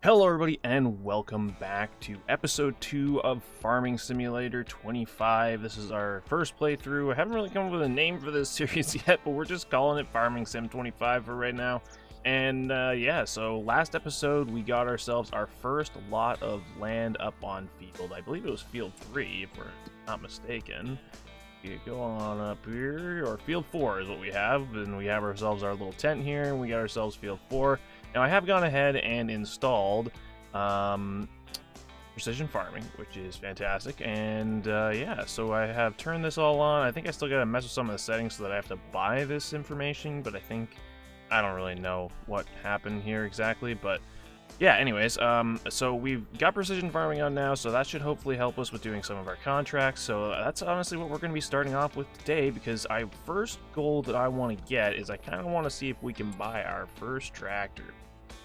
Hello everybody and welcome back to episode 2 of Farming Simulator 25. This is our first playthrough. I haven't really come up with a name for this series yet, but we're just calling it Farming Sim 25 for right now. And yeah, so last episode we got ourselves our first lot of land up on field. I believe it was field 3 if we're not mistaken. You go on up here, or field 4 is what we have, and we have ourselves our little tent here, and we got ourselves field 4. Now I have gone ahead and installed precision farming, which is fantastic, and yeah, so I have turned this all on. I think I still gotta mess with some of the settings so that I have to buy this information, but I don't really know what happened here exactly, but yeah, anyways, so we've got precision farming on now, so that should hopefully help us with doing some of our contracts. So that's honestly what we're going to be starting off with today, because first goal that I want to get is I kind of want to see if we can buy our first tractor.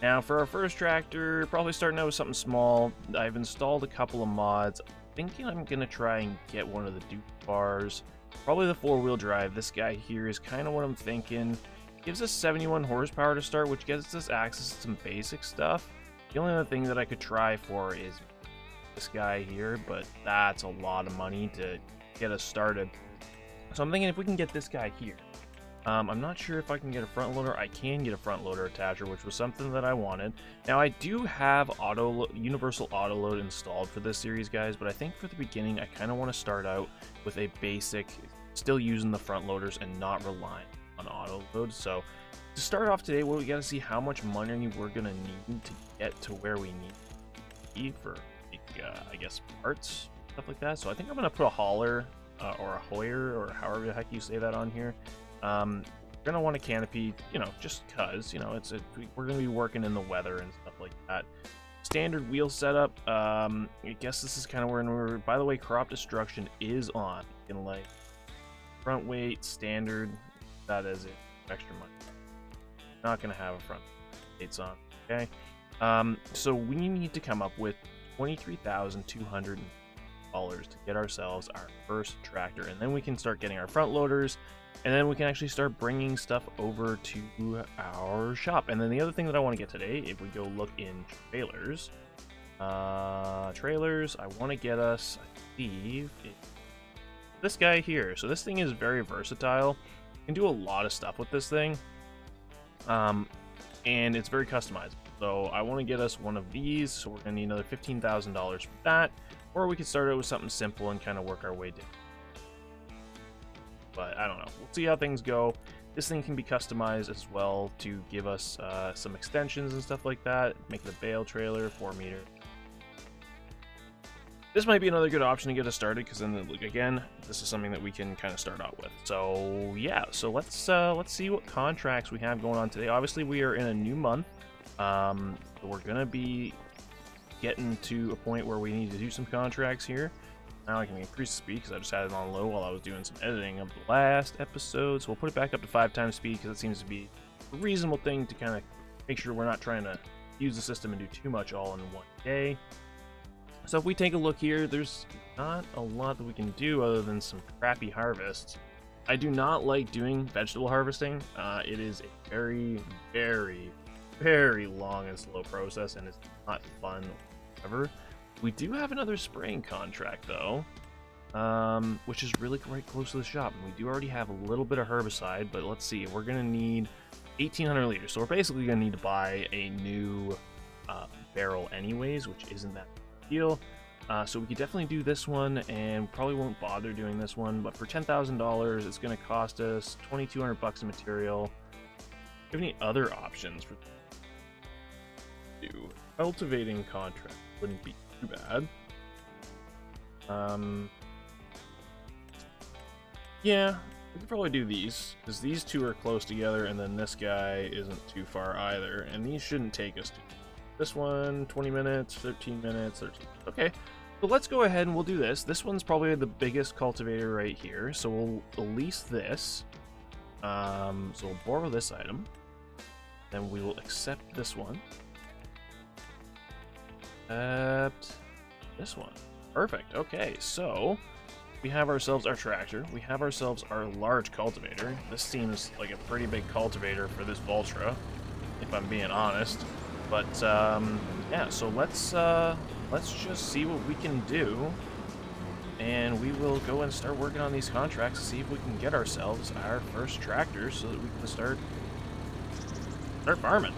Now, for our first tractor, probably starting out with something small. I've installed a couple of mods. I'm thinking I'm going to try and get one of the Duke bars, probably the 4-wheel drive. This guy here is kind of what I'm thinking. Gives us 71 horsepower to start, which gets us access to some basic stuff. The only other thing that I could try for is this guy here, but that's a lot of money to get us started. So I'm thinking if we can get this guy here. I'm not sure if I can get a front loader. I can get a front loader attacher, which was something that I wanted. Now I do have universal auto load installed for this series, guys, but I think for the beginning I kind of want to start out with a basic, still using the front loaders and not relying on auto load. So to start off today, we got to see how much money we're gonna need to get to where we need to be for, I guess, parts, stuff like that. So I think I'm gonna put a hauler or a Hoyer, or however the heck you say that on here. We're gonna want a canopy, just cause, we're gonna be working in the weather and stuff like that. Standard wheel setup. I guess this is kind of where we're. By the way, crop destruction is on. You can like front weight standard. That is it. Extra money. Not gonna have a front weights on. Okay. So we need to come up with $23,200 to get ourselves our first tractor, and then we can start getting our front loaders. And then we can actually start bringing stuff over to our shop. And then the other thing that I want to get today, if we go look in trailers, I want to get us, I believe, this guy here. So this thing is very versatile. You can do a lot of stuff with this thing. And it's very customizable. So I want to get us one of these. So we're going to need another $15,000 for that. Or we could start out with something simple and kind of work our way down. But I don't know. We'll see how things go. This thing can be customized as well to give us some extensions and stuff like that. Make it a bale trailer, 4 meter. This might be another good option to get us started, because then, again, this is something that we can kind of start out with. So yeah, so let's see what contracts we have going on today. Obviously, we are in a new month. We're gonna be getting to a point where we need to do some contracts here. Now I can increase the speed because I just had it on low while I was doing some editing of the last episode. So we'll put it back up to 5 times speed, because it seems to be a reasonable thing to kind of make sure we're not trying to use the system and do too much all in one day. So if we take a look here, there's not a lot that we can do other than some crappy harvests. I do not like doing vegetable harvesting. It is a very, very, very long and slow process, and it's not fun whatsoever. We do have another spraying contract, though, which is really right close to the shop. And we do already have a little bit of herbicide, but let's see. We're going to need 1,800 liters. So we're basically going to need to buy a new barrel anyways, which isn't that big a deal. So we could definitely do this one, and probably won't bother doing this one. But for $10,000, it's going to cost us $2,200 in material. Do you have any other options for cultivating contract? Wouldn't be too bad. Yeah, we could probably do these, because these two are close together, and then this guy isn't too far either, and these shouldn't take us to this one. 20 minutes, 13 minutes, 13. Okay, so let's go ahead and we'll do this. This one's probably the biggest cultivator right here, so we'll lease this. So we'll borrow this item, then we will accept this one. This one. Perfect. Okay, so we have ourselves our tractor. We have ourselves our large cultivator. This seems like a pretty big cultivator for this Valtra, if I'm being honest. But yeah, so let's just see what we can do, and we will go and start working on these contracts to see if we can get ourselves our first tractor so that we can start farming.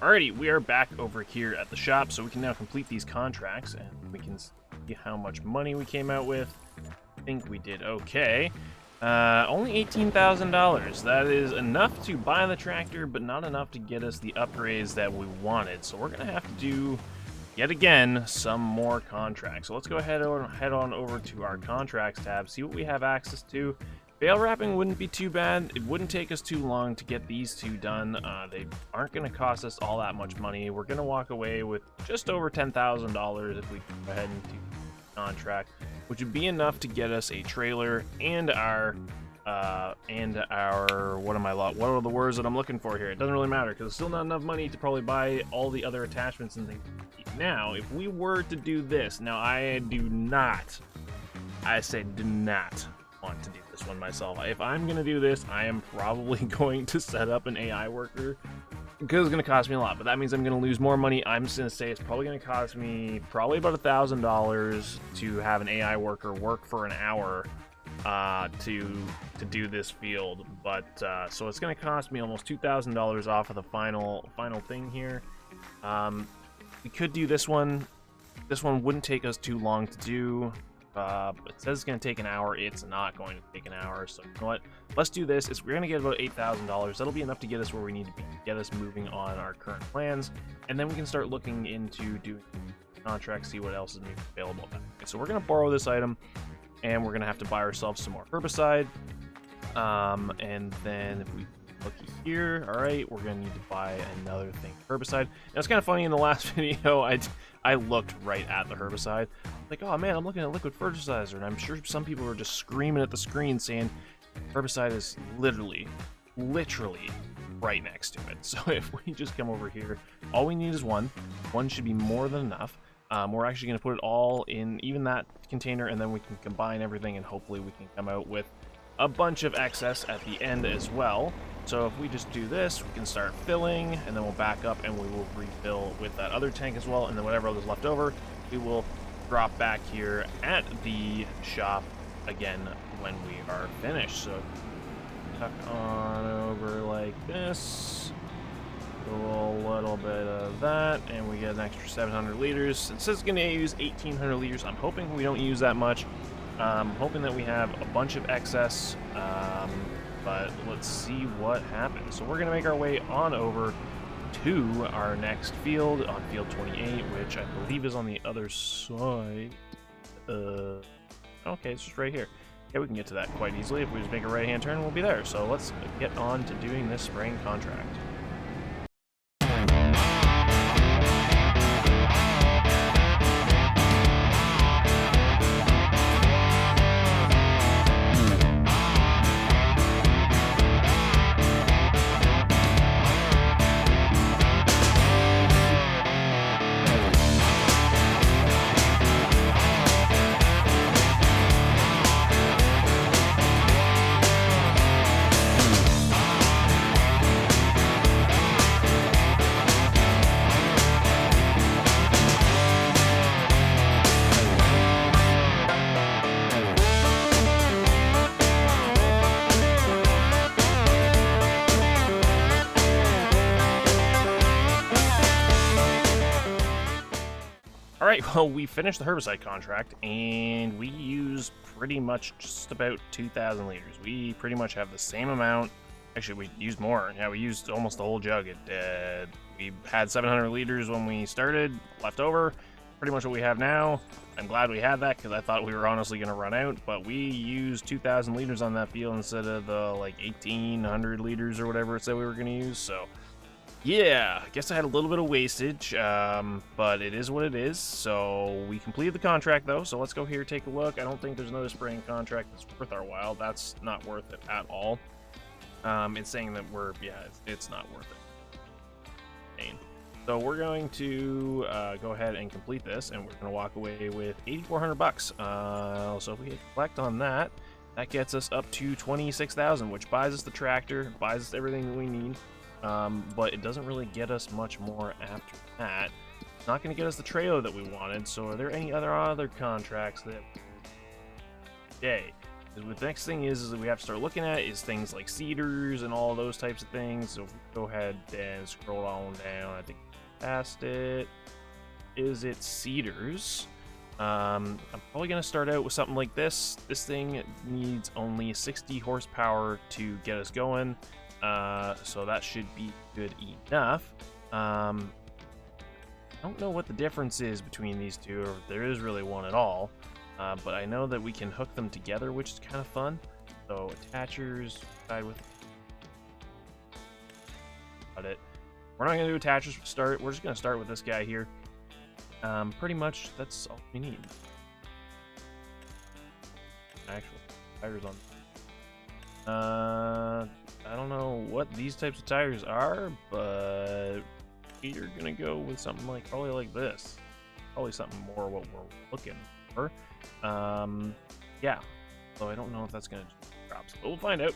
Alrighty, we are back over here at the shop, so we can now complete these contracts, and we can see how much money we came out with. I think we did okay. Only $18,000. That is enough to buy the tractor, but not enough to get us the upgrades that we wanted. So we're gonna have to do, yet again, some more contracts. So let's go ahead and head on over to our contracts tab, see what we have access to. Bale wrapping wouldn't be too bad. It wouldn't take us too long to get these two done. They aren't going to cost us all that much money. We're going to walk away with just over $10,000 if we go ahead and do contract, which would be enough to get us a trailer and our what are the words that I'm looking for here? It doesn't really matter because it's still not enough money to probably buy all the other attachments and things. Now, if we were to do this, now I say do not want to do this this one myself. If I'm gonna do this, I am probably going to set up an AI worker, because it's gonna cost me a lot, but that means I'm gonna lose more money. I'm just gonna say it's probably gonna cost me about $1,000 to have an AI worker work for an hour to do this field. But so it's gonna cost me almost $2,000 off of the final thing here. We could do this one. This one wouldn't take us too long to do. It says it's going to take an hour. It's not going to take an hour. So you know what? Let's do this. We're going to get about $8,000. That'll be enough to get us where we need to be, get us moving on our current plans, and then we can start looking into doing contracts, see what else is available. Okay, so we're going to borrow this item, and we're going to have to buy ourselves some more herbicide. And then if we look here, all right, we're going to need to buy another thing, herbicide. Now it's kind of funny, in the last video, I looked right at the herbicide. Like, oh man, I'm looking at liquid fertilizer, and I'm sure some people were just screaming at the screen saying herbicide is literally right next to it. So if we just come over here, all we need is one should be more than enough. We're actually going to put it all in even that container, and then we can combine everything, and hopefully we can come out with a bunch of excess at the end as well. So if we just do this, we can start filling, and then we'll back up and we will refill with that other tank as well, and then whatever else is left over, we will drop back here at the shop again when we are finished. So tuck on over like this, do a little bit of that, and we get an extra 700 liters. It says it's going to use 1,800 liters. I'm hoping we don't use that much. Hoping that we have a bunch of excess, but let's see what happens. So we're going to make our way on over to our next field, on field 28, which I believe is on the other side. Okay, it's just right here. Yeah, we can get to that quite easily. If we just make a right-hand turn, we'll be there. So let's get on to doing this spraying contract. Alright, well, we finished the herbicide contract, and we use pretty much just about 2,000 liters. We pretty much have the same amount. Actually, we used more. Yeah, we used almost the whole jug. We had 700 liters when we started, left over. Pretty much what we have now. I'm glad we had that, because I thought we were honestly going to run out, but we used 2,000 liters on that field instead of the, like, 1,800 liters or whatever it said we were going to use, so... yeah, I guess I had a little bit of wastage, but it is what it is. So we completed the contract, though, so let's go here, take a look. I don't think there's another spraying contract that's worth our while. That's not worth it at all. It's saying that it's not worth it. So we're going to go ahead and complete this, and we're going to walk away with 8,400 bucks. So if we hit collect on that, that gets us up to 26,000, which buys us the tractor, buys us everything that we need. But it doesn't really get us much more after that. It's not going to get us the trailer that we wanted. So are there any other contracts that... okay. The next thing is that we have to start looking at is things like cedars and all those types of things. So if we go ahead and scroll on down, I think past it. Is it cedars? I'm probably going to start out with something like this. This thing needs only 60 horsepower to get us going. So that should be good enough. I don't know what the difference is between these two, or if there is really one at all. But I know that we can hook them together, which is kind of fun. So attachers, side with. Got it. We're not going to do attachers to start. We're just going to start with this guy here. Pretty much that's all we need. Actual tires on. I don't know what these types of tires are, but we're gonna go with something like probably like this. Probably something more what we're looking for. Yeah. So I don't know if that's gonna drive We'll find out.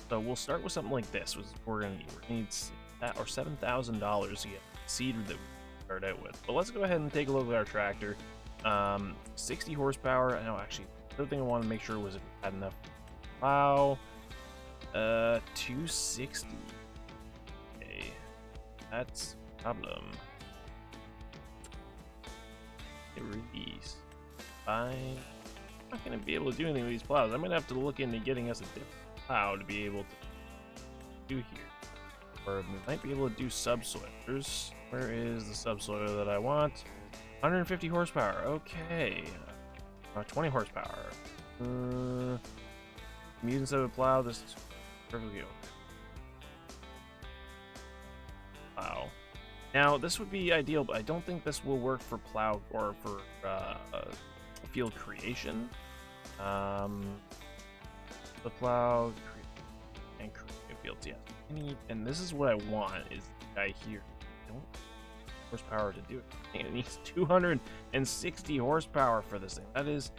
So we'll start with something like this. We're gonna need that or $7,000 to get seed that we start out with. But let's go ahead and take a look at our tractor. 60 horsepower. I know actually the other thing I want to make sure was if it had enough plow. 260. Okay, that's a problem. Release. I'm not gonna be able to do anything with these plows. I'm gonna have to look into getting us a different plow to be able to do here. Or we might be able to do subsoilers. Where is the subsoiler that I want? 150 horsepower. Okay. 20 horsepower. Mutants of a plow. This is perfectly okay. Plow. Now, this would be ideal, but I don't think this will work for plow or for field creation. The plow and create fields, yeah. And this is what I want is the guy here. I don't horsepower to do it. And it needs 260 horsepower for this thing. That is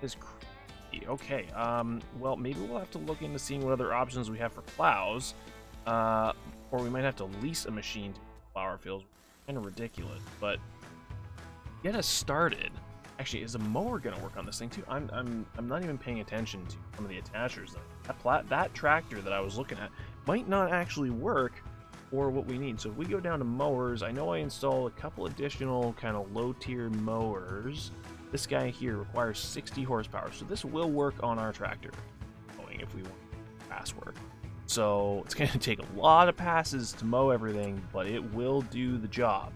crazy. Okay. Well, maybe we'll have to look into seeing what other options we have for plows, or we might have to lease a machine to plow our fields. Kind of ridiculous, but get us started. Actually, is a mower gonna work on this thing too? I'm not even paying attention to some of the attachers. That tractor that I was looking at might not actually work for what we need. So if we go down to mowers, I know I installed a couple additional kind of low-tier mowers. This guy here requires 60 horsepower, so this will work on our tractor, mowing if we want fast work. So it's gonna take a lot of passes to mow everything, but it will do the job.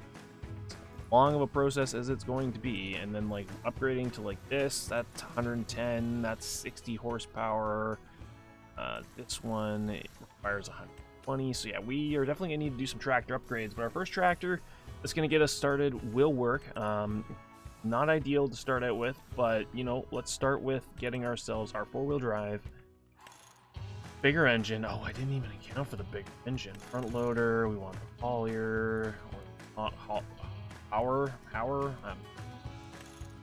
Long of a process as it's going to be, and then like upgrading to like this, that's 110, that's 60 horsepower. This one it requires 120, so yeah, we are definitely gonna need to do some tractor upgrades, but our first tractor that's gonna get us started will work. Not ideal to start out with, but you know, let's start with getting ourselves our four-wheel drive, bigger engine. Oh, I didn't even account for the big engine. Front loader, we want the haulier, or power.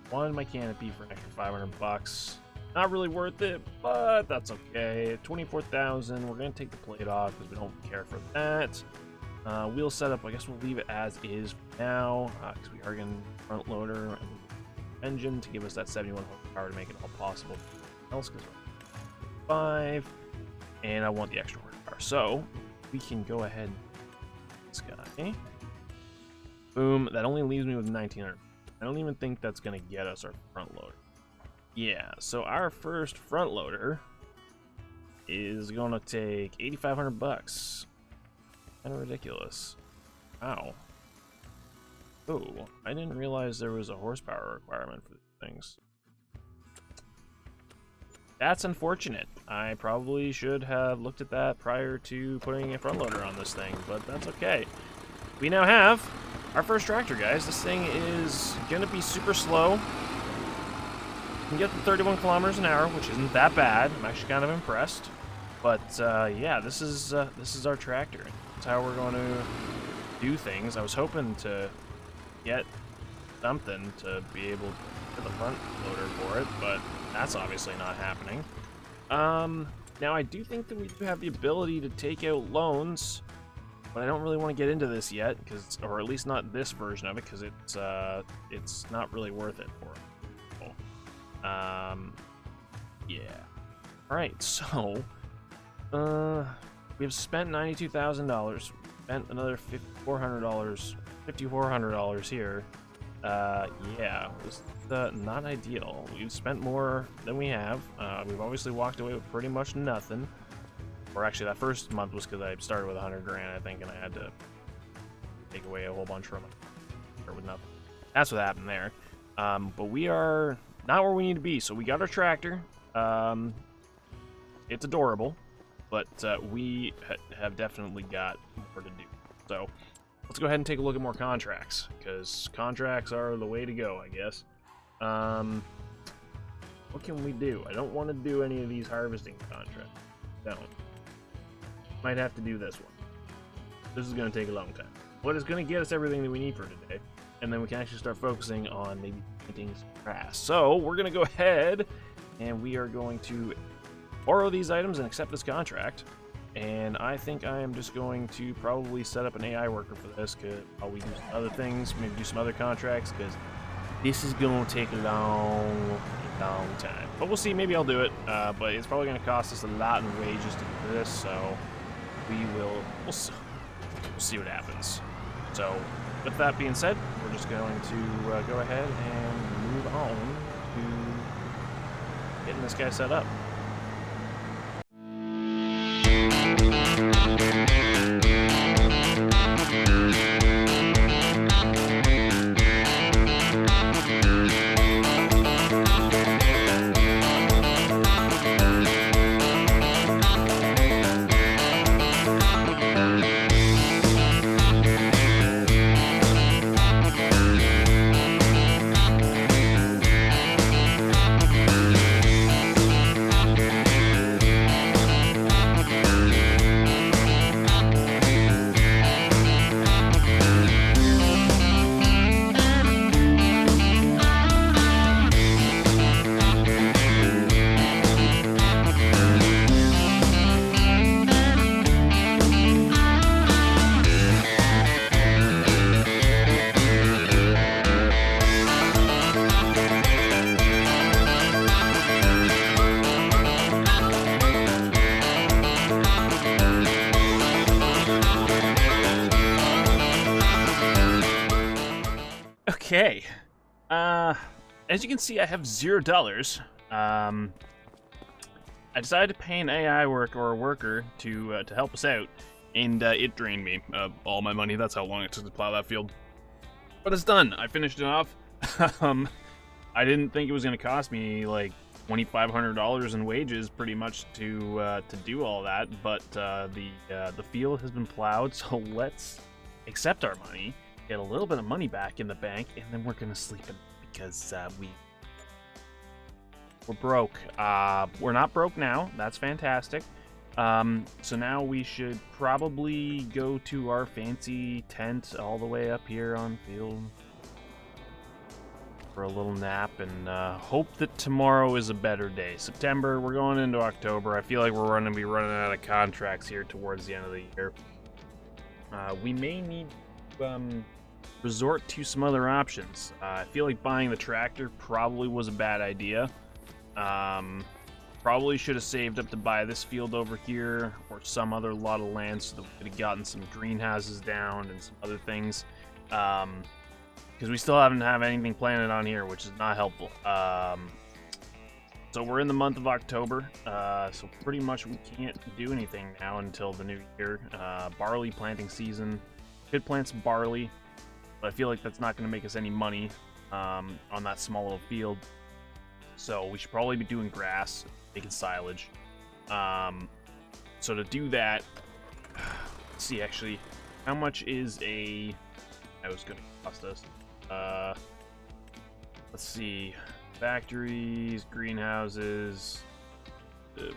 One my canopy for an extra $500. Not really worth it, but that's okay. 24,000. We're gonna take the plate off because we don't care for that. Wheel setup, I guess we'll leave it as is for now, because we are getting front loader and engine to give us that 71 horsepower to make it all possible for else, because we're 5, and I want the extra horsepower. So we can go ahead and this guy. Boom, that only leaves me with 1900. I don't even think that's gonna get us our front loader. Yeah, so our first front loader is gonna take $8,500. Kind of ridiculous. Wow. Oh, I didn't realize there was a horsepower requirement for these things. That's unfortunate. I probably should have looked at that prior to putting a front loader on this thing, but that's okay. We now have our first tractor, guys. This thing is gonna be super slow. You can get to 31 kilometers an hour, which isn't that bad. I'm actually kind of impressed. But yeah, this is our tractor. That's how we're going to do things. I was hoping to get something to be able to get the front loader for it, but that's obviously not happening. Now I do think that we do have the ability to take out loans, but I don't really want to get into this yet, because, or at least not this version of it, because it's not really worth it for it. Yeah. All right, so we have spent $92,000. Spent another $5,400 here. Yeah, it was not ideal. We've spent more than we have. We've obviously walked away with pretty much nothing. Or actually, that first month was because I started with 100 grand, I think, and I had to take away a whole bunch from it with nothing. That's what happened there. But we are not where we need to be. So we got our tractor. It's adorable, but we have definitely got more to do. So let's go ahead and take a look at more contracts, because contracts are the way to go, I guess. What can we do? I don't want to do any of these harvesting contracts. Don't. Might have to do this one. This is going to take a long time. But it's going to get us everything that we need for today, and then we can actually start focusing on maybe planting some grass. So we're going to go ahead, and we are going to borrow these items and accept this contract. And I think I am just going to probably set up an AI worker for this, because I'll do some other things, maybe do some other contracts, because this is going to take a long time. But we'll see, maybe I'll do it, but it's probably going to cost us a lot in wages to do this, so we'll see what happens. So, with that being said, we're just going to go ahead and move on to getting this guy set up. Okay, as you can see, I have $0. I decided to pay an AI worker to help us out, and it drained me all my money. That's how long it took to plow that field. But it's done. I finished it off. I didn't think it was going to cost me like $2,500 in wages, pretty much, to do all that. But the field has been plowed, so let's accept our money. Get a little bit of money back in the bank, and then we're gonna sleep in because we're broke. We're not broke now. That's fantastic. So now we should probably go to our fancy tent all the way up here on field for a little nap, and hope that tomorrow is a better day. September, we're going into October. I feel like we're going to be running out of contracts here towards the end of the year. We may need resort to some other options. I feel like buying the tractor probably was a bad idea. Probably should have saved up to buy this field over here or some other lot of land so that we could have gotten some greenhouses down and some other things. Because we still haven't anything planted on here, which is not helpful. So we're in the month of October, so pretty much we can't do anything now until the new year. Barley planting season. Could plant some barley, but I feel like that's not going to make us any money on that small little field. So we should probably be doing grass, making silage. So to do that, let's see actually, how much is a house going to cost us? Let's see, factories, greenhouses,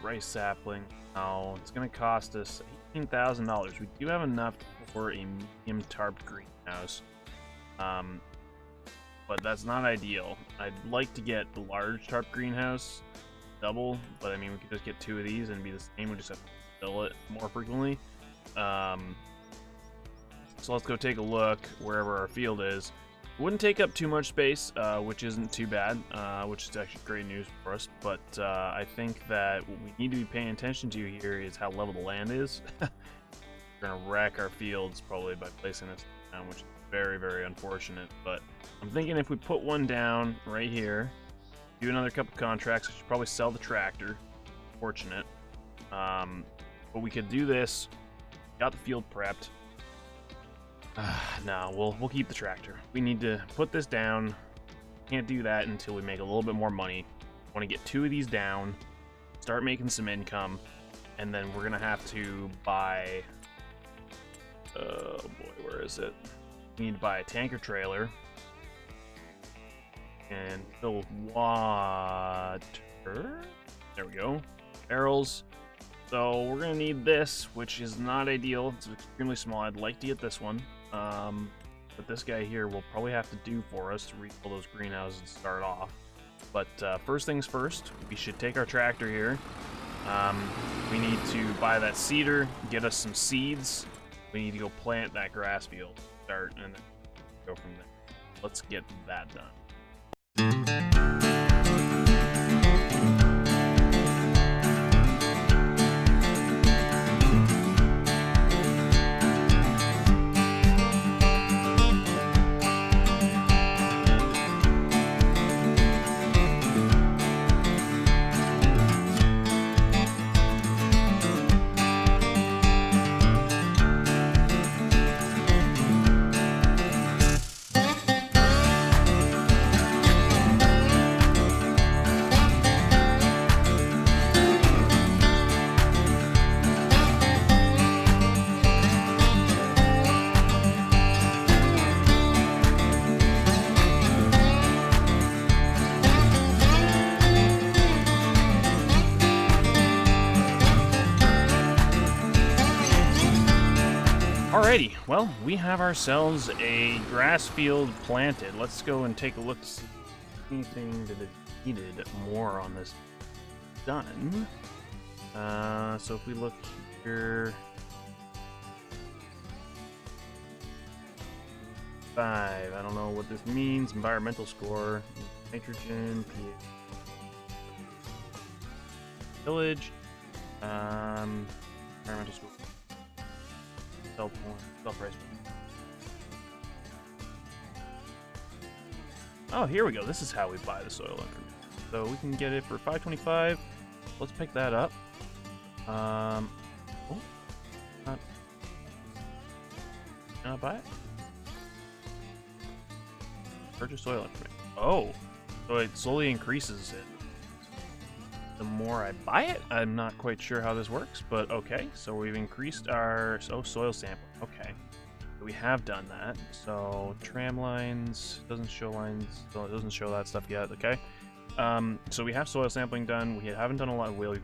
rice sapling. Oh, it's going to cost us $18,000. We do have enough for a medium tarp greenhouse, but that's not ideal. I'd like to get the large tarp greenhouse, double, but I mean we could just get 2 of these and it'd be the same. We just have to fill it more frequently. So let's go take a look wherever our field is. It wouldn't take up too much space, which isn't too bad, which is actually great news for us. But I think that what we need to be paying attention to here is how level the land is. We're gonna wreck our fields probably by placing this down, which is very, very unfortunate. But I'm thinking if we put one down right here, do another couple contracts, we should probably sell the tractor. Fortunate. But we could do this. Got the field prepped. No, we'll keep the tractor. We need to put this down. Can't do that until we make a little bit more money. Want to get 2 of these down, start making some income, and then we're gonna have to buy. Oh boy, where is it? We need to buy a tanker trailer and fill with water. There we go. Barrels. So we're gonna need this, which is not ideal. It's extremely small. I'd like to get this one. But this guy here will probably have to do for us to refill those greenhouses and start off. But first things first, we should take our tractor here We need to buy that seeder, get us some seeds. We need to go plant that grass field, start, and then go from there. Let's get that done. Alrighty, well, we have ourselves a grass field planted. Let's go and take a look to see if anything that is needed more on this done. So if we look here, 5, I don't know what this means. Environmental score, nitrogen, pH, village, environmental score. Sell price. Oh, here we go. This is how we buy the soil information. So we can get it for $5.25. Let's pick that up. Can I buy it? Purchase soil information. Oh, so it slowly increases it the more I buy it. I'm not quite sure how this works, but okay. So we've increased our soil sample. Okay, so we have done that. So tram lines doesn't show lines, so it doesn't show that stuff yet. Okay, so we have soil sampling done. We haven't done a lot of well,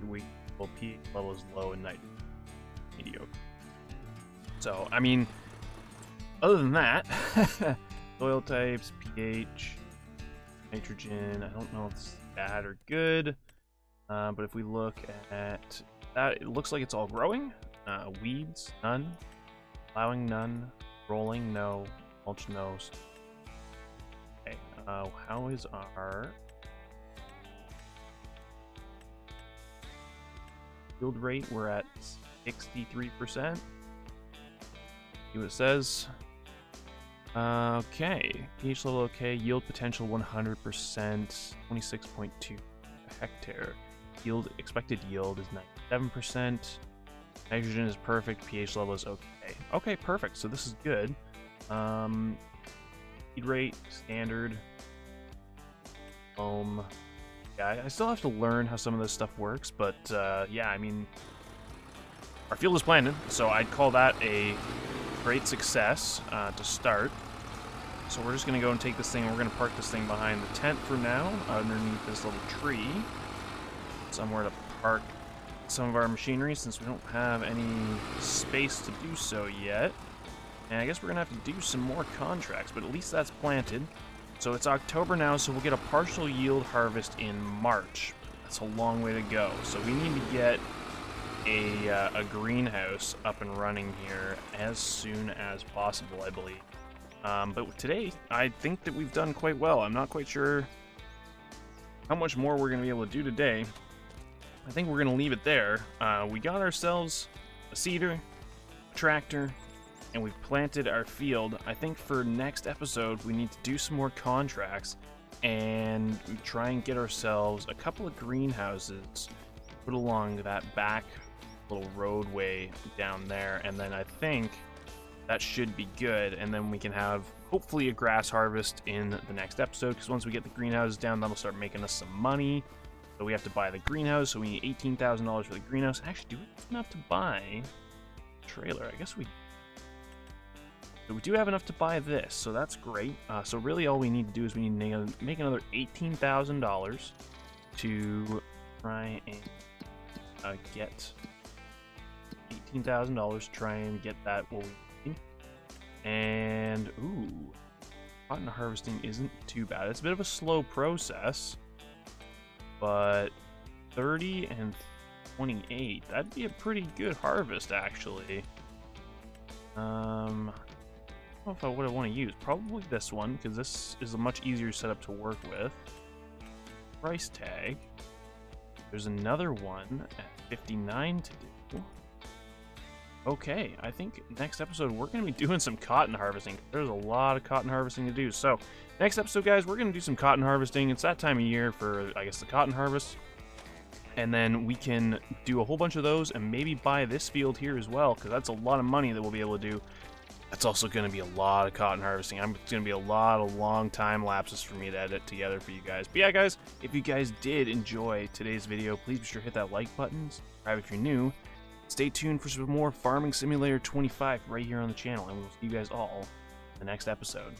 pH level is low and nitrogen mediocre. So I mean, other than that, soil types, pH, nitrogen. I don't know if it's bad or good. But if we look at that, it looks like it's all growing. Weeds, none. Plowing, none. Rolling, no. Mulch, no. Okay, how is our yield rate? We're at 63%. See what it says. Okay, pH level okay. Yield potential 100%. 26.2 hectare. Yield, expected yield is 97%. Nitrogen is perfect. pH level is okay. Okay, perfect. So this is good. Feed rate standard. Yeah, I still have to learn how some of this stuff works, but yeah, I mean, our field is planted, so I'd call that a great success to start. So we're just gonna go and take this thing. We're gonna park this thing behind the tent for now, underneath this little tree. Somewhere to park some of our machinery since we don't have any space to do so yet. And I guess we're gonna have to do some more contracts, but at least that's planted. So it's October now, so we'll get a partial yield harvest in March. That's a long way to go. So we need to get a greenhouse up and running here as soon as possible, I believe. But today, I think that we've done quite well. I'm not quite sure how much more we're gonna be able to do today. I think we're gonna leave it there. We got ourselves a seeder, a tractor, and we've planted our field. I think for next episode, we need to do some more contracts and try and get ourselves a couple of greenhouses put along that back little roadway down there, and then I think that should be good, and then we can have hopefully a grass harvest in the next episode, because once we get the greenhouses down, that'll start making us some money. So we have to buy the greenhouse, so we need $18,000 for the greenhouse. Actually, do we have enough to buy a trailer? I guess we do have enough to buy this, so that's great. So really all we need to do is we need to make another $18,000 to try and get $18,000, try and get that what we need. And, ooh, cotton harvesting isn't too bad. It's a bit of a slow process, but 30 and 28. That'd be a pretty good harvest, actually. I don't know if I would want to use. Probably this one, because this is a much easier setup to work with. Price tag. There's another one at 59 to do. Okay, I think next episode we're going to be doing some cotton harvesting. There's a lot of cotton harvesting to do. So, next episode, guys, we're going to do some cotton harvesting. It's that time of year for, I guess, the cotton harvest. And then we can do a whole bunch of those and maybe buy this field here as well, because that's a lot of money that we'll be able to do. That's also going to be a lot of cotton harvesting. It's going to be a lot of long time lapses for me to edit together for you guys. But yeah, guys, if you guys did enjoy today's video, please be sure to hit that like button, subscribe if you're new. Stay tuned for some more Farming Simulator 25 right here on the channel, and we'll see you guys all in the next episode.